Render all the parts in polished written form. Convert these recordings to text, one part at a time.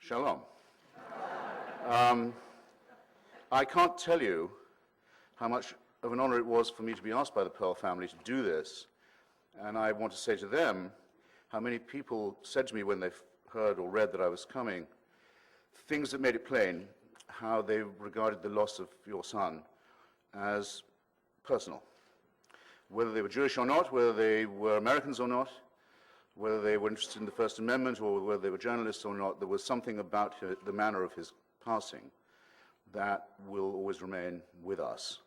Shalom. I can't tell you how much of an honor it was for me to be asked by the Pearl family to do this. And I want to say to them how many people said to me when they've heard or read that I was coming, things that made it plain how they regarded the loss of your son as personal. Whether they were Jewish or not, whether they were Americans or not, whether they were interested in the First Amendment or whether they were journalists or not, there was something about the manner of his passing that will always remain with us.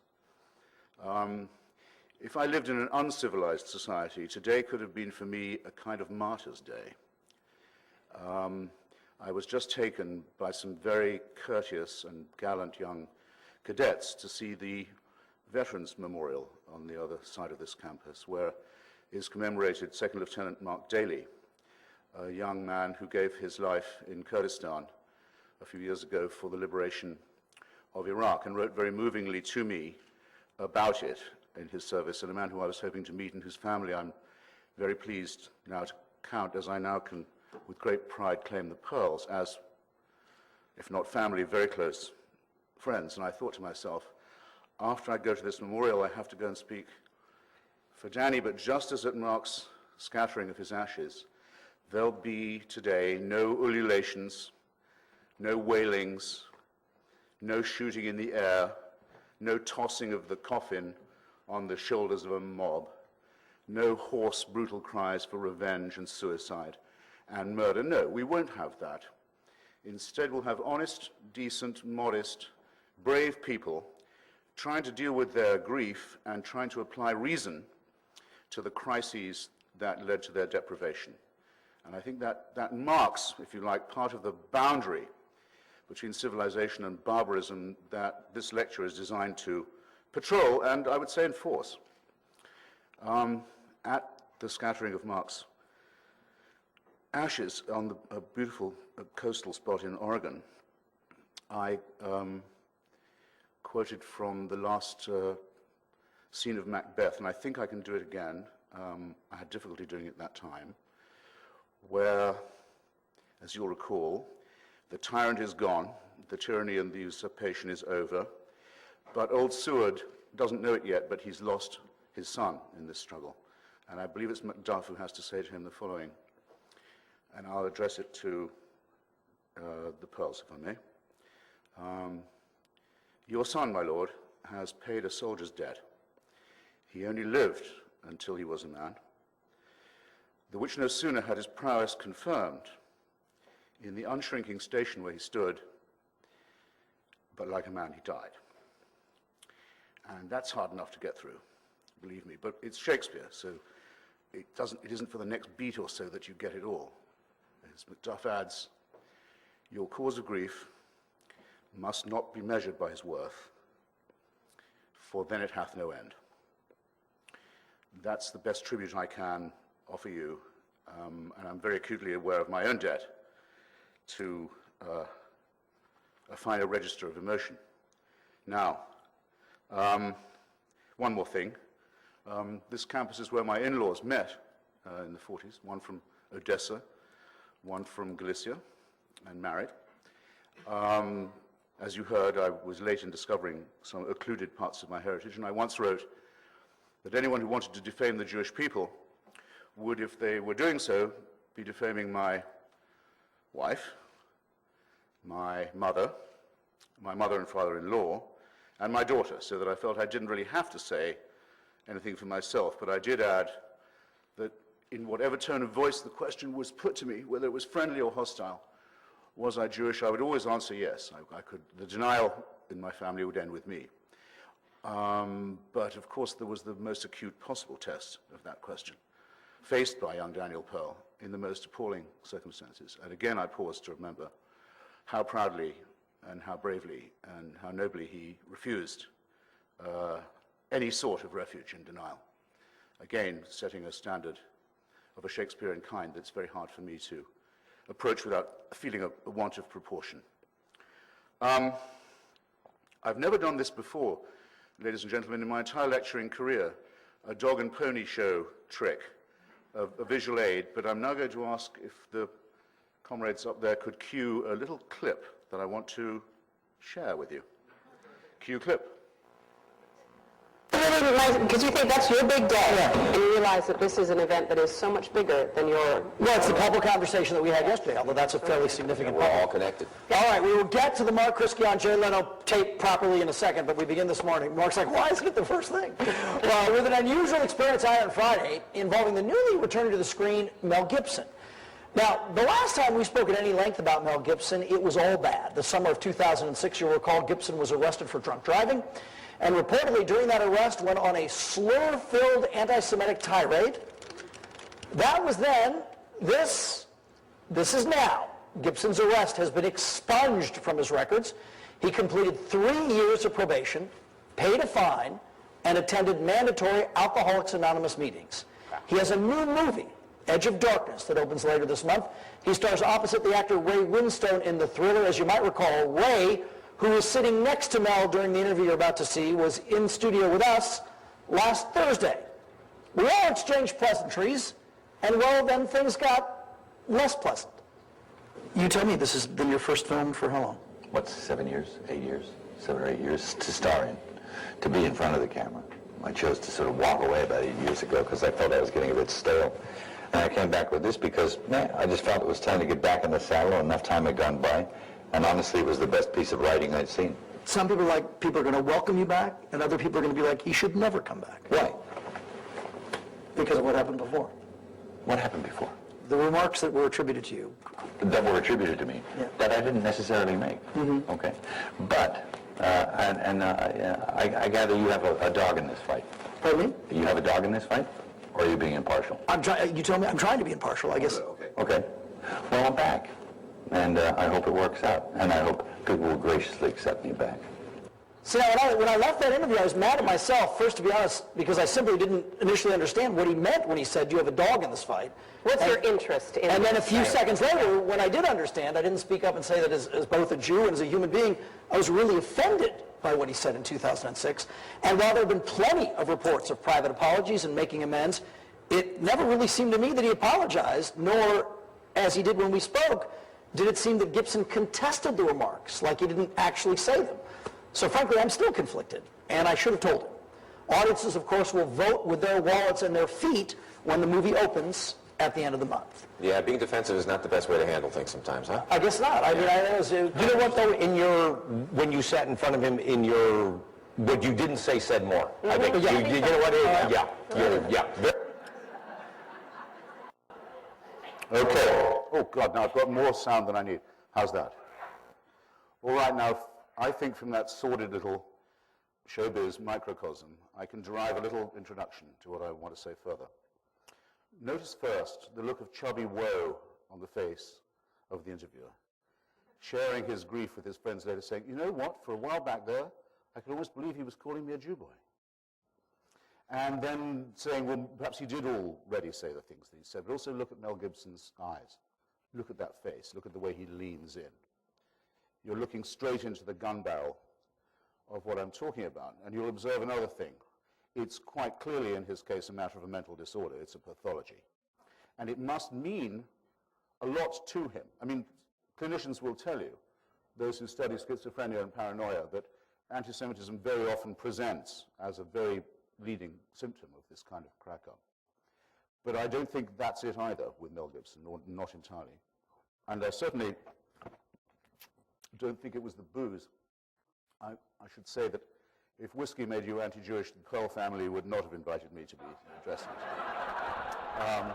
If I lived in an uncivilized society, today could have been for me a kind of martyr's day. I was just taken by some very courteous and gallant young cadets to see the Veterans Memorial on the other side of this campus, where is commemorated Second Lieutenant Mark Daly, a young man who gave his life in Kurdistan a few years ago for the liberation of Iraq, and wrote very movingly to me about it in his service, and a man who I was hoping to meet and whose family I'm very pleased now to count, as I now can with great pride claim the Pearls as, if not family, very close friends. And I thought to myself, after I go to this memorial, I have to go and speak for Danny, but just as at Mark's scattering of his ashes, there'll be today no ululations, no wailings, no shooting in the air, no tossing of the coffin on the shoulders of a mob, no hoarse, brutal cries for revenge and suicide and murder. No, we won't have that. Instead, we'll have honest, decent, modest, brave people trying to deal with their grief and trying to apply reason to the crises that led to their deprivation. And I think that marks, if you like, part of the boundary between civilization and barbarism that this lecture is designed to patrol and, I would say, enforce. At the scattering of Mark's ashes on a beautiful coastal spot in Oregon, I quoted from the last scene of Macbeth, and I think I can do it again. I had difficulty doing it that time, where, as you'll recall, the tyrant is gone, the tyranny and the usurpation is over, but old Seward doesn't know it yet, but he's lost his son in this struggle. And I believe it's Macduff who has to say to him the following, and I'll address it to the Pearls, if I may. Your son, my lord, has paid a soldier's debt. He only lived until he was a man, the which no sooner had his prowess confirmed in the unshrinking station where he stood, but like a man he died. And that's hard enough to get through, believe me, but it's Shakespeare, so it isn't for the next beat or so that you get it all. As Macduff adds, your cause of grief must not be measured by his worth, for then it hath no end. That's the best tribute I can offer you, and I'm very acutely aware of my own debt to a finer register of emotion. Now, one more thing. This campus is where my in-laws met in the 40s, one from Odessa, one from Galicia, and married. As you heard, I was late in discovering some occluded parts of my heritage, and I once wrote that anyone who wanted to defame the Jewish people would, if they were doing so, be defaming my wife, my mother and father-in-law, and my daughter, so that I felt I didn't really have to say anything for myself, but I did add that in whatever tone of voice the question was put to me, whether it was friendly or hostile, was I Jewish, I would always answer yes. The denial in my family would end with me. But of course there was the most acute possible test of that question, faced by young Daniel Pearl in the most appalling circumstances. And again I pause to remember how proudly and how bravely and how nobly he refused any sort of refuge and denial. Again, setting a standard of a Shakespearean kind that's very hard for me to approach without feeling a want of proportion. I've never done this before, ladies and gentlemen, in my entire lecturing career, a dog and pony show trick, a visual aid, but I'm now going to ask if the comrades up there could cue a little clip that I want to share with you. Cue clip. Because you think that's your big day, and you realize that this is an event that is so much bigger than your... Well, it's the public conversation that we had yesterday, although that's a fairly significant We're all connected. All right, we will get to the Mark Kriskian, Jay Leno tape properly in a second, but we begin this morning. Mark's like, why isn't it the first thing? With an unusual experience I had on Friday involving the newly returning to the screen, Mel Gibson. Now, the last time we spoke at any length about Mel Gibson, it was all bad. The summer of 2006, you'll recall, Gibson was arrested for drunk driving, and reportedly during that arrest went on a slur-filled anti-Semitic tirade. That was then. This is now. Gibson's arrest has been expunged from his records. He completed 3 years of probation, paid a fine, and attended mandatory Alcoholics Anonymous meetings. He has a new movie, Edge of Darkness, that opens later this month. He stars opposite the actor Ray Winstone in the thriller. As you might recall, Ray, who was sitting next to Mel during the interview you're about to see, was in studio with us last Thursday. We all exchanged pleasantries, and well, then things got less pleasant. You tell me, this has been your first film for how long? What's 7 years, 8 years, 7 or 8 years to star in, to be in front of the camera. I chose to sort of walk away about 8 years ago because I felt I was getting a bit stale. And I came back with this because, I just felt it was time to get back in the saddle. Enough time had gone by. And honestly, it was the best piece of writing I'd seen. Some people are going to welcome you back, and other people are going to be like, he should never come back. Why? Because of what happened before. What happened before? The remarks that were attributed to you. That were attributed to me. Yeah. That I didn't necessarily make. Mm-hmm. Okay. But, I gather you have a dog in this fight. Pardon me? You have a dog in this fight? Or are you being impartial? You told me I'm trying to be impartial, I guess. Okay. Well, I'm back. And I hope it works out. And I hope people will graciously accept me back. See, now, when I left that interview, I was mad at myself, first, to be honest, because I simply didn't initially understand what he meant when he said, you have a dog in this fight. What's your interest in And then a this few fight? seconds later, when I did understand, I didn't speak up and say that as both a Jew and as a human being, I was really offended by what he said in 2006. And while there have been plenty of reports of private apologies and making amends, it never really seemed to me that he apologized, nor, as he did when we spoke, did it seem that Gibson contested the remarks, like he didn't actually say them. So frankly, I'm still conflicted, and I should have told him. Audiences, of course, will vote with their wallets and their feet when the movie opens at the end of the month. Yeah, being defensive is not the best way to handle things sometimes, huh? I guess not. I mean, You know what, though, when you sat in front of him what you didn't say said more. I think, Yeah. you know what, yeah. Okay. Oh, God, now I've got more sound than I need. How's that? All right, now, I think from that sordid little showbiz microcosm, I can derive a little introduction to what I want to say further. Notice first the look of chubby woe on the face of the interviewer, sharing his grief with his friends later, saying, you know what, for a while back there, I could almost believe he was calling me a Jew boy. And then saying, well, perhaps he did already say the things that he said, but also look at Mel Gibson's eyes. Look at that face. Look at the way he leans in. You're looking straight into the gun barrel of what I'm talking about. And you'll observe another thing. It's quite clearly, in his case, a matter of a mental disorder. It's a pathology. And it must mean a lot to him. I mean, clinicians will tell you, those who study schizophrenia and paranoia, that anti-Semitism very often presents as a very leading symptom of this kind of crack-up. But I don't think that's it either with Mel Gibson, or not entirely. And I certainly don't think it was the booze. I should say that if whiskey made you anti-Jewish, the Pearl family would not have invited me to be addressing it.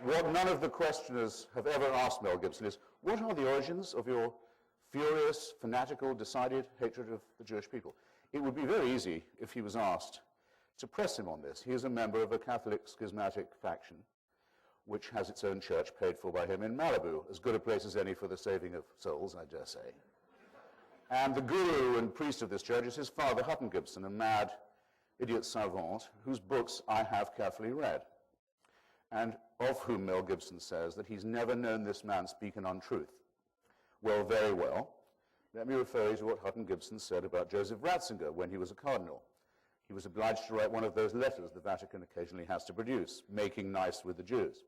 What none of the questioners have ever asked Mel Gibson is, what are the origins of your furious, fanatical, decided hatred of the Jewish people? It would be very easy, if he was asked, to press him on this. He is a member of a Catholic schismatic faction, which has its own church paid for by him in Malibu, as good a place as any for the saving of souls, I dare say. And the guru and priest of this church is his father, Hutton Gibson, a mad idiot savant, whose books I have carefully read, and of whom Mel Gibson says that he's never known this man speak an untruth. Well, very well. Let me refer you to what Hutton Gibson said about Joseph Ratzinger when he was a cardinal. He was obliged to write one of those letters the Vatican occasionally has to produce, making nice with the Jews.